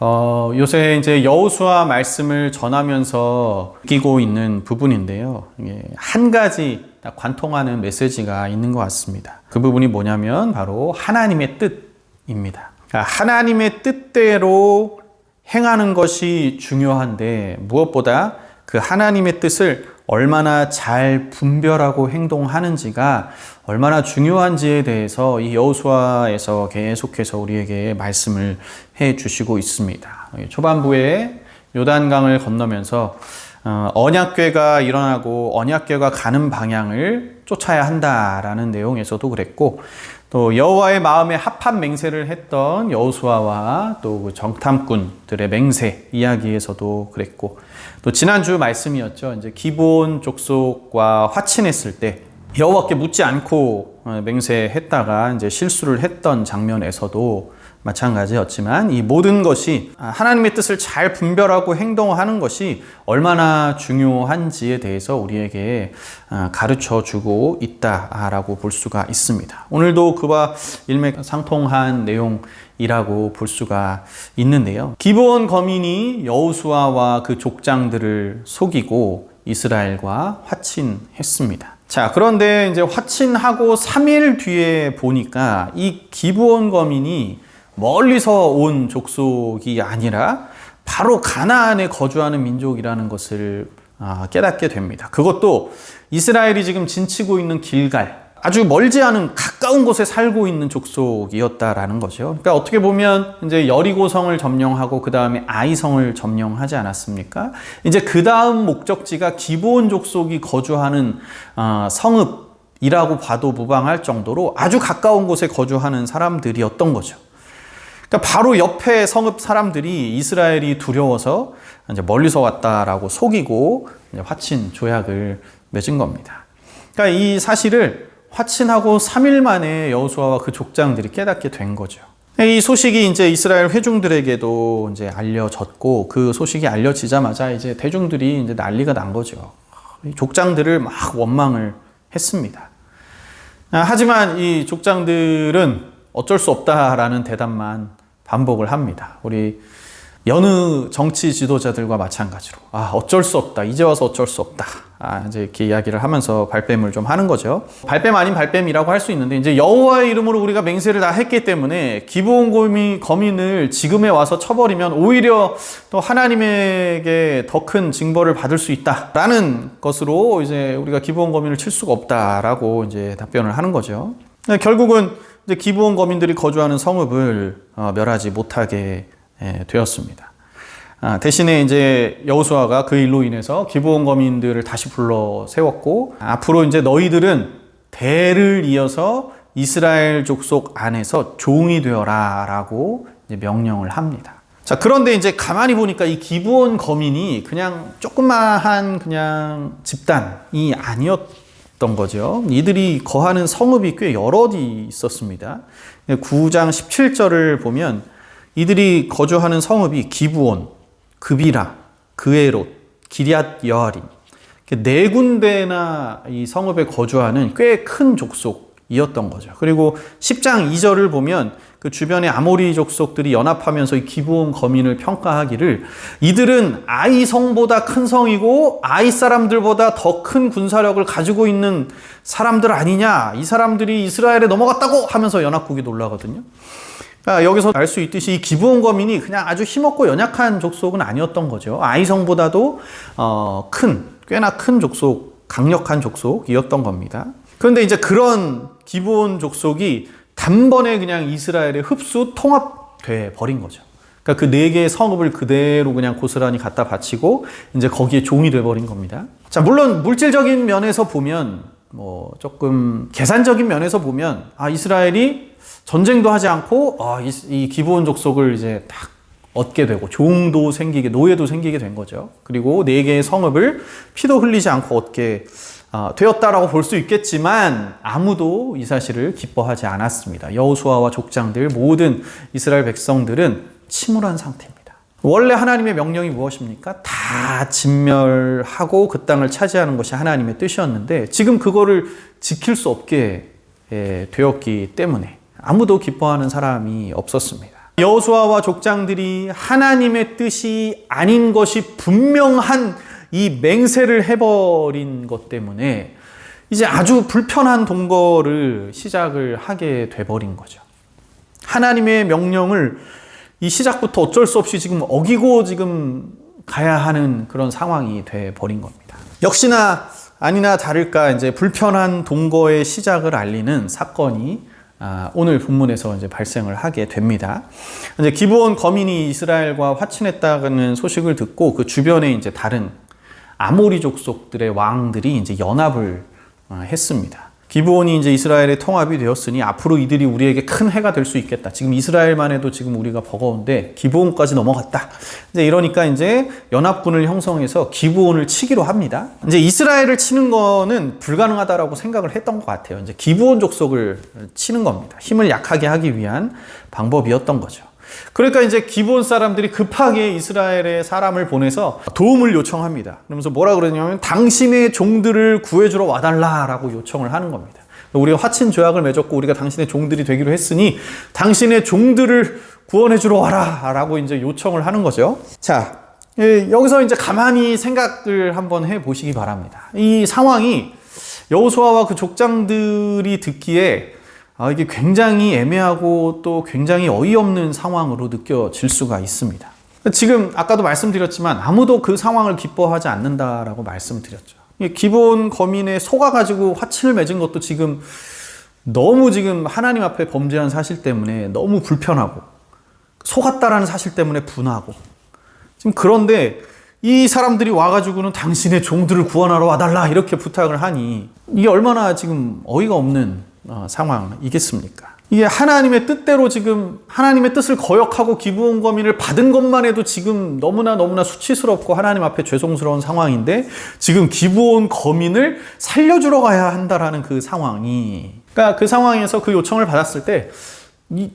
요새 이제 여호수아 말씀을 전하면서 느끼고 있는 부분인데요. 이게 한 가지 딱 관통하는 메시지가 있는 것 같습니다. 그 부분이 뭐냐면 바로 하나님의 뜻입니다. 그러니까 하나님의 뜻대로 행하는 것이 중요한데 무엇보다 그 하나님의 뜻을 얼마나 잘 분별하고 행동하는지가 얼마나 중요한지에 대해서 이 여호수아에서 계속해서 우리에게 말씀을 해 주시고 있습니다. 초반부에 요단강을 건너면서 언약궤가 일어나고 언약궤가 가는 방향을 쫓아야 한다라는 내용에서도 그랬고, 또 여호와의 마음에 합한 맹세를 했던 여호수아와 또 그 정탐꾼들의 맹세 이야기에서도 그랬고, 또 지난주 말씀이었죠. 이제 기브온 족속과 화친했을 때 여호와께 묻지 않고 맹세했다가 이제 실수를 했던 장면에서도 마찬가지였지만, 이 모든 것이 하나님의 뜻을 잘 분별하고 행동하는 것이 얼마나 중요한지에 대해서 우리에게 가르쳐 주고 있다라고 볼 수가 있습니다. 오늘도 그와 일맥상통한 내용이라고 볼 수가 있는데요. 기브온 거민이 여호수아와 그 족장들을 속이고 이스라엘과 화친했습니다. 자, 그런데 이제 화친하고 3일 뒤에 보니까 이 기브온 거민이 멀리서 온 족속이 아니라 바로 가나안에 거주하는 민족이라는 것을 깨닫게 됩니다. 그것도 이스라엘이 지금 진치고 있는 길갈, 아주 멀지 않은 가까운 곳에 살고 있는 족속이었다라는 거죠. 그러니까 어떻게 보면 이제 여리고성을 점령하고 그 다음에 아이성을 점령하지 않았습니까? 이제 그 다음 목적지가 기브온 족속이 거주하는 성읍이라고 봐도 무방할 정도로 아주 가까운 곳에 거주하는 사람들이었던 거죠. 그러니까 바로 옆에 성읍 사람들이 이스라엘이 두려워서 이제 멀리서 왔다라고 속이고 이제 화친 조약을 맺은 겁니다. 그러니까 이 사실을 화친하고 3일 만에 여호수아와 그 족장들이 깨닫게 된 거죠. 이 소식이 이제 이스라엘 회중들에게도 이제 알려졌고, 그 소식이 알려지자마자 이제 대중들이 이제 난리가 난 거죠. 족장들을 막 원망을 했습니다. 하지만 이 족장들은 어쩔 수 없다라는 대답만 반복을 합니다. 우리 여느 정치 지도자들과 마찬가지로 어쩔 수 없다, 이제 와서 어쩔 수 없다, 이제 이렇게 이야기를 하면서 발뺌을 좀 하는 거죠. 발뺌 아닌 발뺌이라고 할 수 있는데, 이제 여호와의 이름으로 우리가 맹세를 다 했기 때문에 기브온 거민을 지금에 와서 쳐버리면 오히려 또 하나님에게 더 큰 징벌을 받을 수 있다라는 것으로 이제 우리가 기브온 거민을 칠 수가 없다라고 이제 답변을 하는 거죠. 결국은 이제 기브온 거민들이 거주하는 성읍을 멸하지 못하게 되었습니다. 대신에 이제 여호수아가 그 일로 인해서 기브온 거민들을 다시 불러 세웠고, 앞으로 이제 너희들은 대를 이어서 이스라엘 족속 안에서 종이 되어라라고 이제 명령을 합니다. 자, 그런데 이제 가만히 보니까 이 기브온 거민이 그냥 조그마한 그냥 집단이 아니었던 거죠. 이들이 거하는 성읍이 꽤 여럿이 있었습니다. 9장 17절을 보면 이들이 거주하는 성읍이 기브온, 그비라, 그에롯, 기럇 여아림, 네 군데나 이 성읍에 거주하는 꽤 큰 족속이었던 거죠. 그리고 10장 2절을 보면 그 주변의 아모리 족속들이 연합하면서 이 기브온 거민을 평가하기를, 이들은 아이 성보다 큰 성이고 아이 사람들보다 더 큰 군사력을 가지고 있는 사람들 아니냐, 이 사람들이 이스라엘에 넘어갔다고 하면서 연합국이 놀라거든요. 그러니까 여기서 알 수 있듯이 이 기브온 거민이 그냥 아주 힘없고 연약한 족속은 아니었던 거죠. 아이성보다도 꽤나 큰 족속, 강력한 족속이었던 겁니다. 그런데 이제 그런 기브온 족속이 단번에 그냥 이스라엘에 흡수 통합돼 버린 거죠. 그러니까 그 네 개의 성읍을 그대로 그냥 고스란히 갖다 바치고 이제 거기에 종이 돼 버린 겁니다. 자, 물론 물질적인 면에서 보면, 조금 계산적인 면에서 보면, 이스라엘이 전쟁도 하지 않고 이 기브온 족속을 이제 딱 얻게 되고 종도 생기게, 노예도 생기게 된 거죠. 그리고 네 개의 성읍을 피도 흘리지 않고 얻게 되었다라고 볼 수 있겠지만, 아무도 이 사실을 기뻐하지 않았습니다. 여호수아와 족장들, 모든 이스라엘 백성들은 침울한 상태입니다. 원래 하나님의 명령이 무엇입니까? 다 진멸하고 그 땅을 차지하는 것이 하나님의 뜻이었는데, 지금 그거를 지킬 수 없게 되었기 때문에 아무도 기뻐하는 사람이 없었습니다. 여호수아와 족장들이 하나님의 뜻이 아닌 것이 분명한 이 맹세를 해버린 것 때문에 이제 아주 불편한 동거를 시작을 하게 돼버린 거죠. 하나님의 명령을 이 시작부터 어쩔 수 없이 지금 어기고 지금 가야 하는 그런 상황이 돼버린 겁니다. 역시나 아니나 다를까 이제 불편한 동거의 시작을 알리는 사건이 오늘 본문에서 이제 발생을 하게 됩니다. 이제 기브온 거민이 이스라엘과 화친했다는 소식을 듣고 그 주변에 이제 다른 아모리 족속들의 왕들이 이제 연합을 했습니다. 기브온이 이제 이스라엘의 통합이 되었으니 앞으로 이들이 우리에게 큰 해가 될 수 있겠다. 지금 이스라엘만 해도 지금 우리가 버거운데 기브온까지 넘어갔다. 이제 이러니까 이제 연합군을 형성해서 기브온을 치기로 합니다. 이제 이스라엘을 치는 거는 불가능하다라고 생각을 했던 것 같아요. 이제 기브온 족속을 치는 겁니다. 힘을 약하게 하기 위한 방법이었던 거죠. 그러니까 이제 기브온 사람들이 급하게 이스라엘의 사람을 보내서 도움을 요청합니다. 그러면서 뭐라 그러냐면 당신의 종들을 구해주러 와달라라고 요청을 하는 겁니다. 우리가 화친 조약을 맺었고 우리가 당신의 종들이 되기로 했으니 당신의 종들을 구원해주러 와라 라고 이제 요청을 하는 거죠. 자, 여기서 이제 가만히 생각을 한번 해보시기 바랍니다. 이 상황이 여호수아와 그 족장들이 듣기에 이게 굉장히 애매하고 또 굉장히 어이없는 상황으로 느껴질 수가 있습니다. 지금 아까도 말씀드렸지만 아무도 그 상황을 기뻐하지 않는다라고 말씀드렸죠. 기브온 거민에 속아가지고 화친을 맺은 것도 지금 너무 지금 하나님 앞에 범죄한 사실 때문에 너무 불편하고 속았다라는 사실 때문에 분하고 지금 그런데 이 사람들이 와가지고는 당신의 종들을 구원하러 와달라 이렇게 부탁을 하니 이게 얼마나 지금 어이가 없는 상황이겠습니까? 이게 하나님의 뜻대로 지금 하나님의 뜻을 거역하고 기브온 거민을 받은 것만 해도 지금 너무나 수치스럽고 하나님 앞에 죄송스러운 상황인데 지금 기브온 거민을 살려주러 가야 한다라는 그 상황이 그러니까 그 상황에서 그 요청을 받았을 때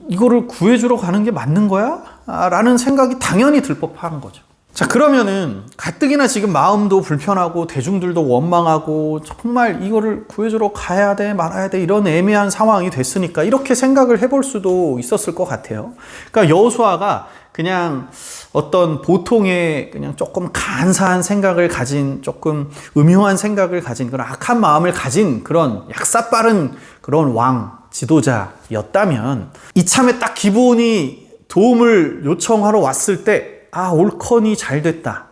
이거를 구해주러 가는 게 맞는 거야? 라는 생각이 당연히 들 법한 거죠. 자, 그러면은 가뜩이나 지금 마음도 불편하고 대중들도 원망하고 정말 이거를 구해주러 가야 돼 말아야 돼 이런 애매한 상황이 됐으니까 이렇게 생각을 해볼 수도 있었을 것 같아요. 그러니까 여호수아가 그냥 어떤 보통의 그냥 조금 간사한 생각을 가진 조금 음흉한 생각을 가진 그런 악한 마음을 가진 그런 약사빠른 그런 왕 지도자였다면 이참에 딱 기브온이 도움을 요청하러 왔을 때 옳거니 잘 됐다.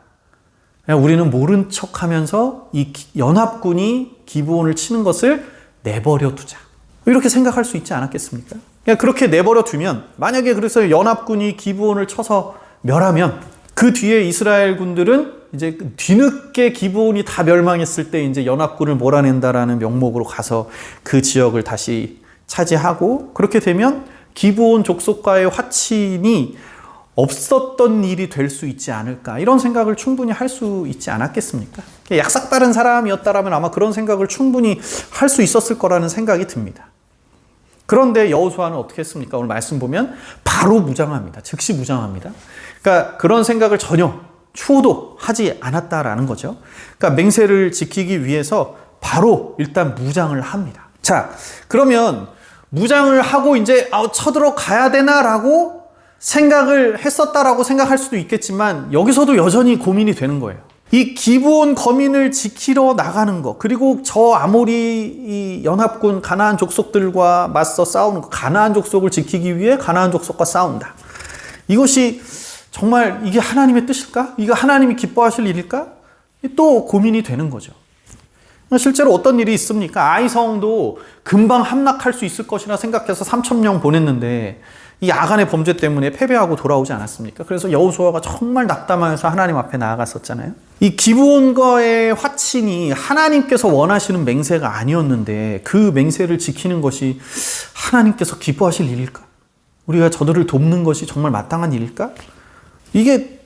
우리는 모른 척하면서 이 연합군이 기브온을 치는 것을 내버려 두자. 이렇게 생각할 수 있지 않았겠습니까? 그렇게 내버려 두면 만약에 그래서 연합군이 기브온을 쳐서 멸하면 그 뒤에 이스라엘 군들은 이제 뒤늦게 기브온이 다 멸망했을 때 이제 연합군을 몰아낸다라는 명목으로 가서 그 지역을 다시 차지하고 그렇게 되면 기브온 족속과의 화친이 없었던 일이 될 수 있지 않을까 이런 생각을 충분히 할 수 있지 않았겠습니까? 약삭빠른 사람이었다라면 아마 그런 생각을 충분히 할 수 있었을 거라는 생각이 듭니다. 그런데 여호수아는 어떻게 했습니까? 오늘 말씀 보면 바로 무장합니다. 즉시 무장합니다. 그러니까 그런 생각을 전혀 추호도 하지 않았다라는 거죠. 그러니까 맹세를 지키기 위해서 바로 일단 무장을 합니다. 자, 그러면 무장을 하고 이제 쳐들어 가야 되나라고 생각을 했었다라고 생각할 수도 있겠지만 여기서도 여전히 고민이 되는 거예요. 이 기브온 거민을 지키러 나가는 거 그리고 저 아모리 이 연합군 가나안 족속들과 맞서 싸우는 거 가나안 족속을 지키기 위해 가나안 족속과 싸운다. 이것이 정말 이게 하나님의 뜻일까? 이거 하나님이 기뻐하실 일일까? 또 고민이 되는 거죠. 실제로 어떤 일이 있습니까? 아이성도 금방 함락할 수 있을 것이라 생각해서 3,000명 보냈는데 이 아간의 범죄 때문에 패배하고 돌아오지 않았습니까? 그래서 여호수아가 정말 낙담하여서 하나님 앞에 나아갔었잖아요. 이 기브온과의 화친이 하나님께서 원하시는 맹세가 아니었는데 그 맹세를 지키는 것이 하나님께서 기뻐하실 일일까? 우리가 저들을 돕는 것이 정말 마땅한 일일까? 이게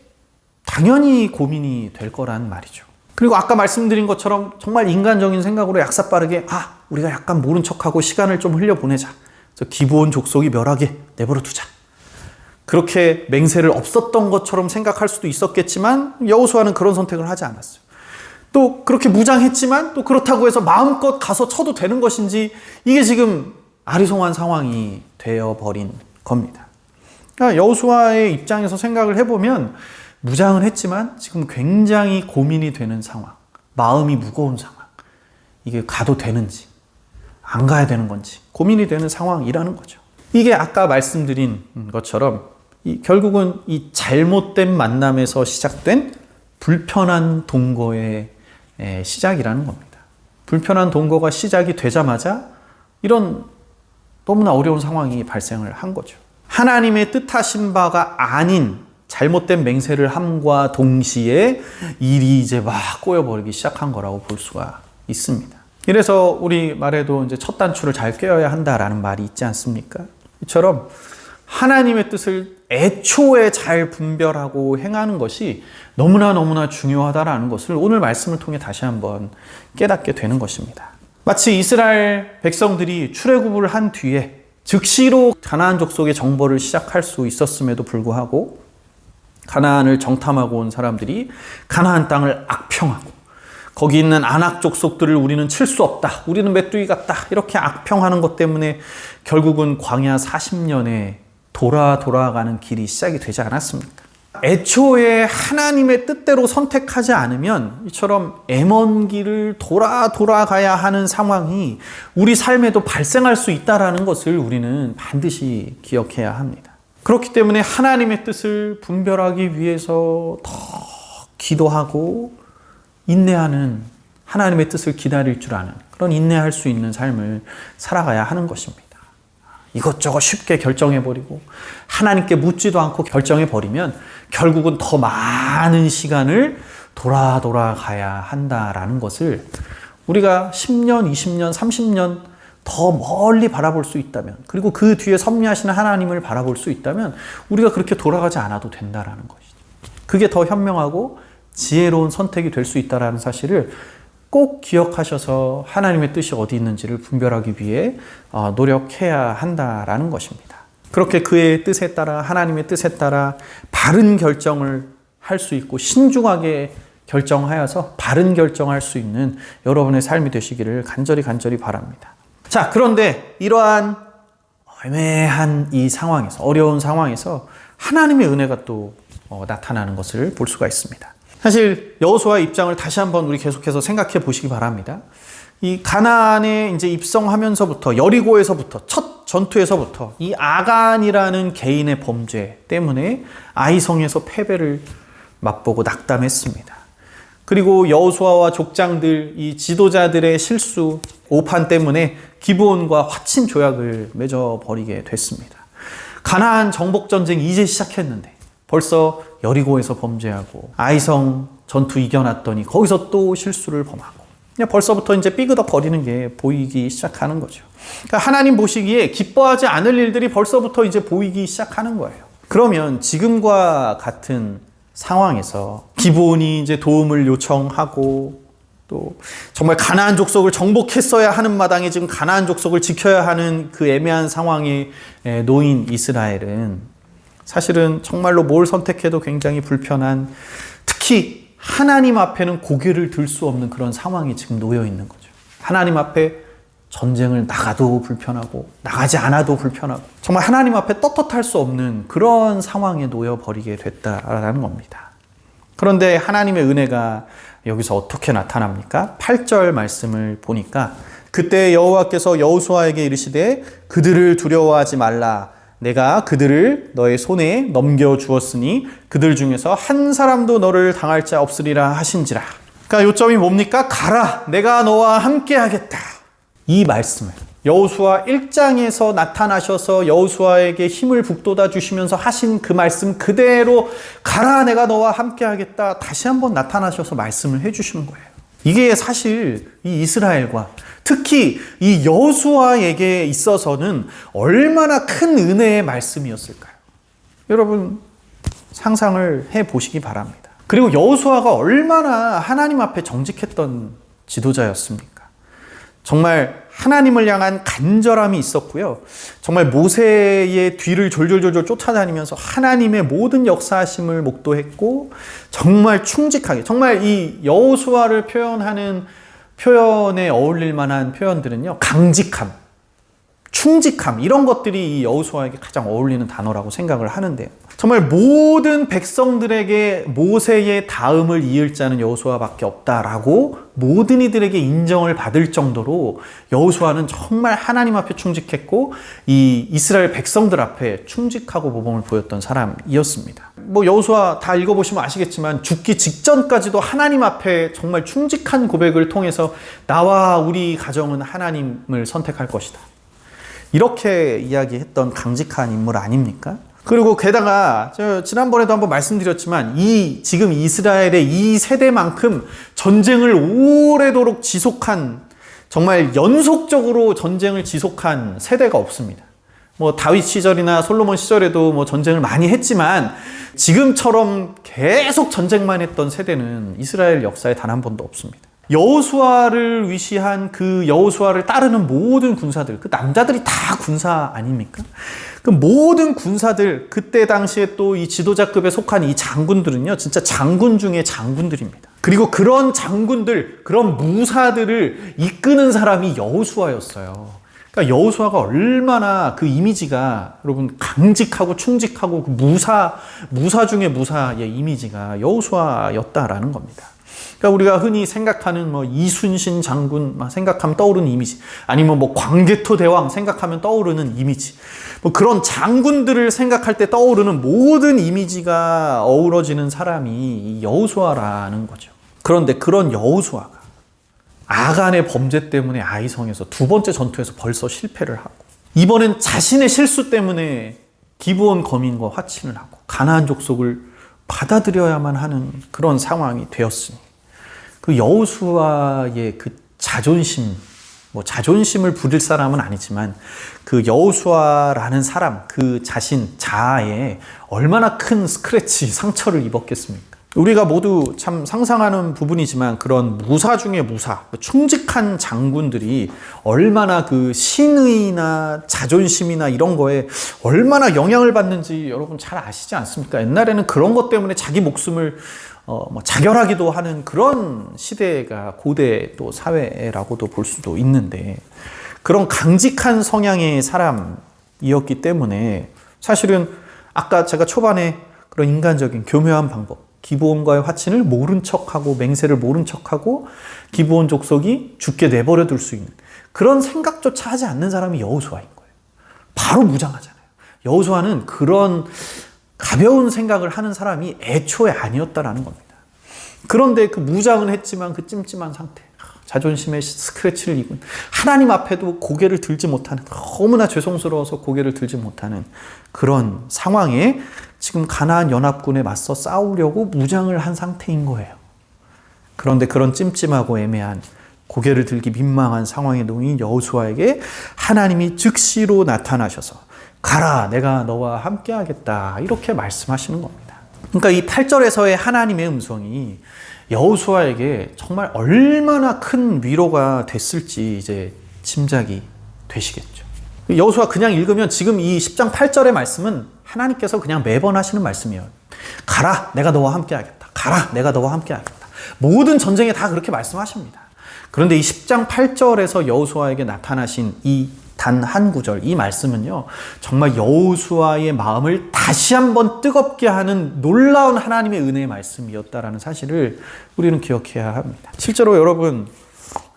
당연히 고민이 될 거란 말이죠. 그리고 아까 말씀드린 것처럼 정말 인간적인 생각으로 약사빠르게 우리가 약간 모른 척하고 시간을 좀 흘려보내자. 기브온 족속이 멸하게 내버려 두자. 그렇게 맹세를 없었던 것처럼 생각할 수도 있었겠지만 여호수아는 그런 선택을 하지 않았어요. 또 그렇게 무장했지만 또 그렇다고 해서 마음껏 가서 쳐도 되는 것인지 이게 지금 아리송한 상황이 되어버린 겁니다. 그러니까 여호수아의 입장에서 생각을 해보면 무장은 했지만 지금 굉장히 고민이 되는 상황, 마음이 무거운 상황, 이게 가도 되는지 안 가야 되는 건지 고민이 되는 상황이라는 거죠. 이게 아까 말씀드린 것처럼 결국은 이 잘못된 만남에서 시작된 불편한 동거의 시작이라는 겁니다. 불편한 동거가 시작이 되자마자 이런 너무나 어려운 상황이 발생을 한 거죠. 하나님의 뜻하신 바가 아닌 잘못된 맹세를 함과 동시에 일이 이제 막 꼬여버리기 시작한 거라고 볼 수가 있습니다. 이래서 우리 말에도 이제 첫 단추를 잘 꿰어야 한다라는 말이 있지 않습니까? 이처럼 하나님의 뜻을 애초에 잘 분별하고 행하는 것이 너무나 중요하다라는 것을 오늘 말씀을 통해 다시 한번 깨닫게 되는 것입니다. 마치 이스라엘 백성들이 출애굽을 한 뒤에 즉시로 가나안 족속의 정벌을 시작할 수 있었음에도 불구하고 가나안을 정탐하고 온 사람들이 가나안 땅을 악평하고 거기 있는 아낙 족속들을 우리는 칠 수 없다, 우리는 메뚜기 같다, 이렇게 악평하는 것 때문에 결국은 광야 40년에 돌아가는 길이 시작이 되지 않았습니까? 애초에 하나님의 뜻대로 선택하지 않으면 이처럼 애먼 길을 돌아가야 하는 상황이 우리 삶에도 발생할 수 있다는 것을 우리는 반드시 기억해야 합니다. 그렇기 때문에 하나님의 뜻을 분별하기 위해서 더 기도하고 인내하는, 하나님의 뜻을 기다릴 줄 아는 그런 인내할 수 있는 삶을 살아가야 하는 것입니다. 이것저것 쉽게 결정해버리고 하나님께 묻지도 않고 결정해버리면 결국은 더 많은 시간을 돌아가야 한다라는 것을 우리가 10년, 20년, 30년 더 멀리 바라볼 수 있다면, 그리고 그 뒤에 섭리하시는 하나님을 바라볼 수 있다면 우리가 그렇게 돌아가지 않아도 된다라는 것이죠. 그게 더 현명하고 지혜로운 선택이 될 수 있다는 사실을 꼭 기억하셔서 하나님의 뜻이 어디 있는지를 분별하기 위해 노력해야 한다라는 것입니다. 그렇게 그의 뜻에 따라, 하나님의 뜻에 따라 바른 결정을 할 수 있고 신중하게 결정하여서 바른 결정할 수 있는 여러분의 삶이 되시기를 간절히 바랍니다. 자, 그런데 이러한 애매한 이 상황에서, 어려운 상황에서 하나님의 은혜가 또 나타나는 것을 볼 수가 있습니다. 사실 여호수아의 입장을 다시 한번 우리 계속해서 생각해 보시기 바랍니다. 이 가나안에 이제 입성하면서부터, 여리고에서부터, 첫 전투에서부터 이 아간이라는 개인의 범죄 때문에 아이성에서 패배를 맛보고 낙담했습니다. 그리고 여호수아와 족장들, 이 지도자들의 실수, 오판 때문에 기브온과 화친 조약을 맺어버리게 됐습니다. 가나안 정복 전쟁이 이제 시작했는데 벌써 여리고에서 범죄하고 아이성 전투 이겨놨더니 거기서 또 실수를 범하고 그냥 벌써부터 이제 삐그덕 거리는 게 보이기 시작하는 거죠. 그러니까 하나님 보시기에 기뻐하지 않을 일들이 벌써부터 이제 보이기 시작하는 거예요. 그러면 지금과 같은 상황에서 기브온이 이제 도움을 요청하고 또 정말 가나안 족속을 정복했어야 하는 마당에 지금 가나안 족속을 지켜야 하는 그 애매한 상황에 놓인 이스라엘은 사실은 정말로 뭘 선택해도 굉장히 불편한, 특히 하나님 앞에는 고개를 들 수 없는 그런 상황이 지금 놓여 있는 거죠. 하나님 앞에 전쟁을 나가도 불편하고 나가지 않아도 불편하고 정말 하나님 앞에 떳떳할 수 없는 그런 상황에 놓여버리게 됐다라는 겁니다. 그런데 하나님의 은혜가 여기서 어떻게 나타납니까? 8절 말씀을 보니까 그때 여호와께서 여호수아에게 이르시되 그들을 두려워하지 말라. 내가 그들을 너의 손에 넘겨주었으니 그들 중에서 한 사람도 너를 당할 자 없으리라 하신지라. 그러니까 요점이 뭡니까? 가라, 내가 너와 함께 하겠다. 이 말씀을 여호수아 1장에서 나타나셔서 여호수아에게 힘을 북돋아 주시면서 하신 그 말씀 그대로 가라, 내가 너와 함께 하겠다, 다시 한번 나타나셔서 말씀을 해주시는 거예요. 이게 사실 이 이스라엘과 특히 이 여호수아에게 있어서는 얼마나 큰 은혜의 말씀이었을까요? 여러분 상상을 해보시기 바랍니다. 그리고 여호수아가 얼마나 하나님 앞에 정직했던 지도자였습니까? 정말 하나님을 향한 간절함이 있었고요. 정말 모세의 뒤를 졸졸 쫓아다니면서 하나님의 모든 역사하심을 목도했고 정말 충직하게, 정말 이 여호수아를 표현하는 표현에 어울릴 만한 표현들은요, 강직함, 충직함, 이런 것들이 이 여호수아에게 가장 어울리는 단어라고 생각을 하는데요. 정말 모든 백성들에게 모세의 다음을 이을 자는 여호수아밖에 없다라고 모든 이들에게 인정을 받을 정도로 여호수아는 정말 하나님 앞에 충직했고 이 이스라엘 백성들 앞에 충직하고 모범을 보였던 사람이었습니다. 뭐 여호수아 다 읽어보시면 아시겠지만 죽기 직전까지도 하나님 앞에 정말 충직한 고백을 통해서 나와 우리 가정은 하나님을 선택할 것이다, 이렇게 이야기했던 강직한 인물 아닙니까? 그리고 게다가 지난번에도 한번 말씀드렸지만 지금 이스라엘의 이 세대만큼 전쟁을 오래도록 지속한, 정말 연속적으로 전쟁을 지속한 세대가 없습니다. 뭐 다윗 시절이나 솔로몬 시절에도 뭐 전쟁을 많이 했지만 지금처럼 계속 전쟁만 했던 세대는 이스라엘 역사에 단 한 번도 없습니다. 여호수아를 위시한 그 여호수아를 따르는 모든 군사들, 그 남자들이 다 군사 아닙니까? 그 모든 군사들, 그때 당시에 또 이 지도자급에 속한 이 장군들은요, 진짜 장군 중에 장군들입니다. 그리고 그런 장군들, 그런 무사들을 이끄는 사람이 여호수아였어요. 그러니까 여호수아가 얼마나 그 이미지가 여러분 강직하고 충직하고 그 무사 중에 무사의 이미지가 여호수아였다라는 겁니다. 그러니까 우리가 흔히 생각하는 뭐 이순신 장군 생각하면 떠오르는 이미지, 아니면 뭐 광개토 대왕 생각하면 떠오르는 이미지, 뭐 그런 장군들을 생각할 때 떠오르는 모든 이미지가 어우러지는 사람이 여호수아라는 거죠. 그런데 그런 여호수아가 아간의 범죄 때문에 아이성에서 두 번째 전투에서 벌써 실패를 하고, 이번엔 자신의 실수 때문에 기브온 거민과 화친을 하고 가나안 족속을 받아들여야만 하는 그런 상황이 되었으니, 그 여호수아의 그 자존심, 뭐 자존심을 부릴 사람은 아니지만 그 여호수아라는 사람, 그 자신 자아에 얼마나 큰 스크래치, 상처를 입었겠습니까? 우리가 모두 참 상상하는 부분이지만 그런 무사 중에 무사, 충직한 장군들이 얼마나 그 신의나 자존심이나 이런 거에 얼마나 영향을 받는지 여러분 잘 아시지 않습니까? 옛날에는 그런 것 때문에 자기 목숨을 자결하기도 하는 그런 시대가 고대 또 사회라고도 볼 수도 있는데, 그런 강직한 성향의 사람이었기 때문에 사실은 아까 제가 초반에 그런 인간적인 교묘한 방법, 기브온과의 화친을 모른 척하고 맹세를 모른 척하고 기브온 족속이 죽게 내버려 둘 수 있는 그런 생각조차 하지 않는 사람이 여호수아인 거예요. 바로 무장하잖아요. 여호수아는 그런 가벼운 생각을 하는 사람이 애초에 아니었다라는 겁니다. 그런데 그 무장은 했지만 그 찜찜한 상태, 자존심에 스크래치를 입은, 하나님 앞에도 고개를 들지 못하는, 너무나 죄송스러워서 고개를 들지 못하는 그런 상황에 지금 가나안 연합군에 맞서 싸우려고 무장을 한 상태인 거예요. 그런데 그런 찜찜하고 애매한, 고개를 들기 민망한 상황에 놓인 여호수아에게 하나님이 즉시로 나타나셔서 가라, 내가 너와 함께 하겠다, 이렇게 말씀하시는 겁니다. 그러니까 이 8절에서의 하나님의 음성이 여호수아에게 정말 얼마나 큰 위로가 됐을지 이제 짐작이 되시겠죠. 여호수아 그냥 읽으면 지금 이 10장 8절의 말씀은 하나님께서 그냥 매번 하시는 말씀이에요. 가라, 내가 너와 함께 하겠다. 가라, 내가 너와 함께 하겠다. 모든 전쟁에 다 그렇게 말씀하십니다. 그런데 이 10장 8절에서 여호수아에게 나타나신 이 단 한 구절, 이 말씀은요, 정말 여호수아의 마음을 다시 한번 뜨겁게 하는 놀라운 하나님의 은혜의 말씀이었다라는 사실을 우리는 기억해야 합니다. 실제로 여러분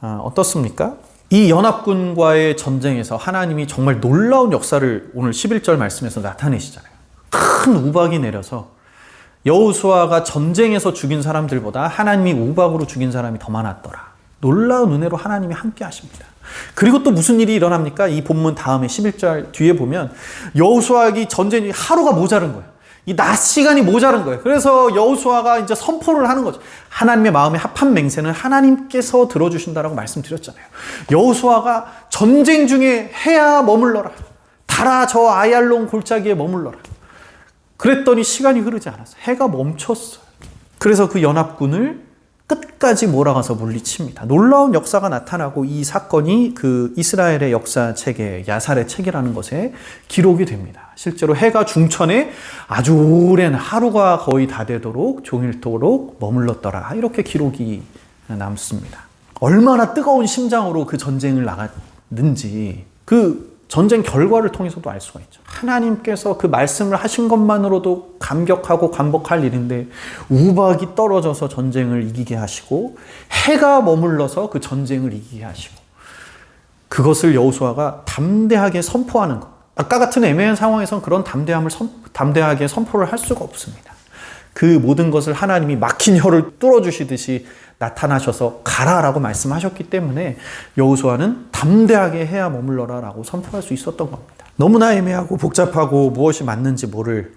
어떻습니까? 이 연합군과의 전쟁에서 하나님이 정말 놀라운 역사를 오늘 11절 말씀에서 나타내시잖아요. 큰 우박이 내려서 여호수아가 전쟁에서 죽인 사람들보다 하나님이 우박으로 죽인 사람이 더 많았더라. 놀라운 은혜로 하나님이 함께 하십니다. 그리고 또 무슨 일이 일어납니까? 이 본문 다음에 11절 뒤에 보면 여호수아에게 전쟁이 하루가 모자른 거예요. 이 낮 시간이 모자른 거예요. 그래서 여호수아가 이제 선포를 하는 거죠. 하나님의 마음에 합한 맹세는 하나님께서 들어주신다라고 말씀드렸잖아요. 여호수아가 전쟁 중에 해야 머물러라, 달아 저 아얄론 골짜기에 머물러라. 그랬더니 시간이 흐르지 않았어요. 해가 멈췄어요. 그래서 그 연합군을 끝까지 몰아가서 물리칩니다. 놀라운 역사가 나타나고 이 사건이 그 이스라엘의 역사책에, 야살의 책이라는 것에 기록이 됩니다. 실제로 해가 중천에 아주 오랜 하루가 거의 다 되도록 종일토록 머물렀더라, 이렇게 기록이 남습니다. 얼마나 뜨거운 심장으로 그 전쟁을 나갔는지, 그 전쟁 결과를 통해서도 알 수가 있죠. 하나님께서 그 말씀을 하신 것만으로도 감격하고 감복할 일인데 우박이 떨어져서 전쟁을 이기게 하시고 해가 머물러서 그 전쟁을 이기게 하시고 그것을 여호수아가 담대하게 선포하는 것. 아까 같은 애매한 상황에선 그런 담대하게 선포를 할 수가 없습니다. 그 모든 것을 하나님이 막힌 혀를 뚫어주시듯이 나타나셔서 가라라고 말씀하셨기 때문에 여호수아는 담대하게 해야 머물러라 라고 선포할 수 있었던 겁니다. 너무나 애매하고 복잡하고 무엇이 맞는지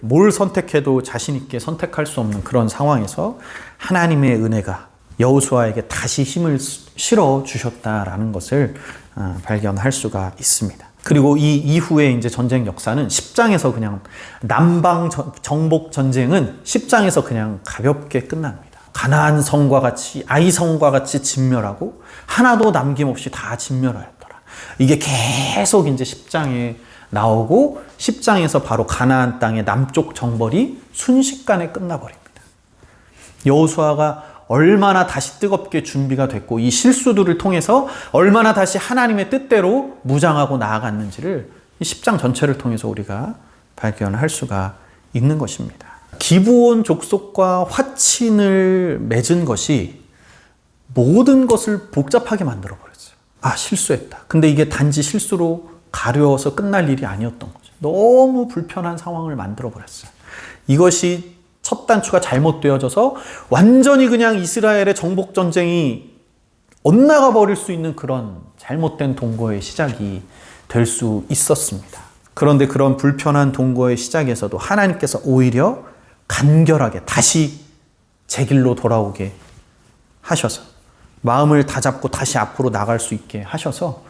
뭘 선택해도 자신 있게 선택할 수 없는 그런 상황에서 하나님의 은혜가 여호수아에게 다시 힘을 실어 주셨다라는 것을 발견할 수가 있습니다. 그리고 이 이후에 이제 전쟁 역사는 10장에서 그냥 남방 정복 전쟁은 10장에서 그냥 가볍게 끝납니다. 가나안 성과 같이 아이 성과 같이 진멸하고 하나도 남김없이 다 진멸하였더라. 이게 계속 이제 10장에 나오고 10장에서 바로 가나안 땅의 남쪽 정벌이 순식간에 끝나버립니다. 여호수아가 얼마나 다시 뜨겁게 준비가 됐고 이 실수들을 통해서 얼마나 다시 하나님의 뜻대로 무장하고 나아갔는지를 이 10장 전체를 통해서 우리가 발견할 수가 있는 것입니다. 기브온 족속과 화친을 맺은 것이 모든 것을 복잡하게 만들어버렸어요. 실수했다. 근데 이게 단지 실수로 가려워서 끝날 일이 아니었던 거죠. 너무 불편한 상황을 만들어버렸어요. 이것이 첫 단추가 잘못되어져서 완전히 그냥 이스라엘의 정복전쟁이 엇나가 버릴 수 있는 그런 잘못된 동거의 시작이 될 수 있었습니다. 그런데 그런 불편한 동거의 시작에서도 하나님께서 오히려 간결하게 다시 제 길로 돌아오게 하셔서 마음을 다잡고 다시 앞으로 나갈 수 있게 하셔서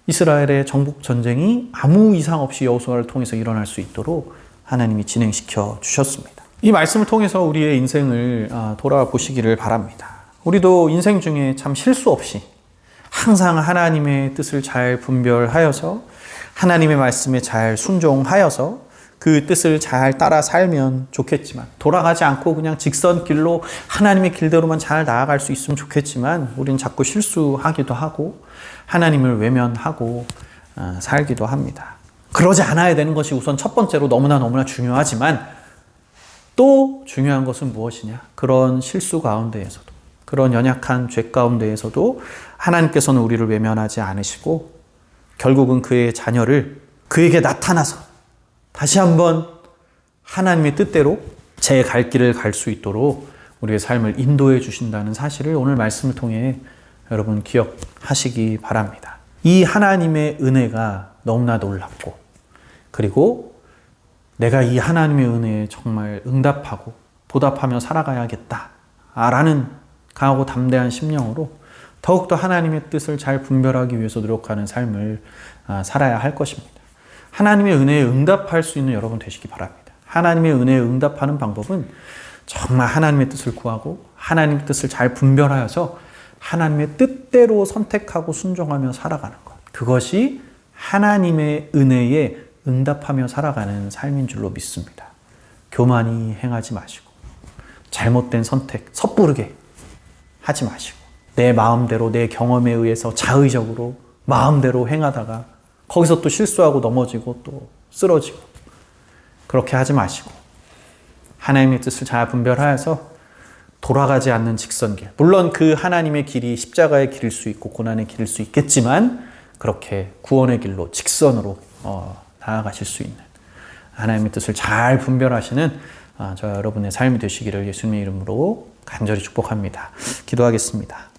이스라엘의 정복전쟁이 아무 이상 없이 여호수아를 통해서 일어날 수 있도록 하나님이 진행시켜 주셨습니다. 이 말씀을 통해서 우리의 인생을 돌아보시기를 바랍니다. 우리도 인생 중에 참 실수 없이 항상 하나님의 뜻을 잘 분별하여서 하나님의 말씀에 잘 순종하여서 그 뜻을 잘 따라 살면 좋겠지만 돌아가지 않고 그냥 직선 길로 하나님의 길대로만 잘 나아갈 수 있으면 좋겠지만 우리는 자꾸 실수하기도 하고 하나님을 외면하고 살기도 합니다. 그러지 않아야 되는 것이 우선 첫 번째로 너무나 중요하지만 또 중요한 것은 무엇이냐? 그런 실수 가운데에서도 그런 연약한 죄 가운데에서도 하나님께서는 우리를 외면하지 않으시고 결국은 그의 자녀를 그에게 나타나서 다시 한번 하나님의 뜻대로 제 갈 길을 갈 수 있도록 우리의 삶을 인도해 주신다는 사실을 오늘 말씀을 통해 여러분 기억하시기 바랍니다. 이 하나님의 은혜가 너무나 놀랍고 그리고 내가 이 하나님의 은혜에 정말 응답하고 보답하며 살아가야겠다 라는 강하고 담대한 심령으로 더욱더 하나님의 뜻을 잘 분별하기 위해서 노력하는 삶을 살아야 할 것입니다. 하나님의 은혜에 응답할 수 있는 여러분 되시기 바랍니다. 하나님의 은혜에 응답하는 방법은 정말 하나님의 뜻을 구하고 하나님의 뜻을 잘 분별하여서 하나님의 뜻대로 선택하고 순종하며 살아가는 것. 그것이 하나님의 은혜에 응답하며 살아가는 삶인 줄로 믿습니다. 교만히 행하지 마시고 잘못된 선택 섣부르게 하지 마시고 내 마음대로 내 경험에 의해서 자의적으로 마음대로 행하다가 거기서 또 실수하고 넘어지고 또 쓰러지고 그렇게 하지 마시고 하나님의 뜻을 잘 분별하여서 돌아가지 않는 직선길. 물론 그 하나님의 길이 십자가의 길일 수 있고 고난의 길일 수 있겠지만 그렇게 구원의 길로 직선으로 나아가실 수 있는 하나님의 뜻을 잘 분별하시는 저 여러분의 삶이 되시기를 예수님의 이름으로 간절히 축복합니다. 기도하겠습니다.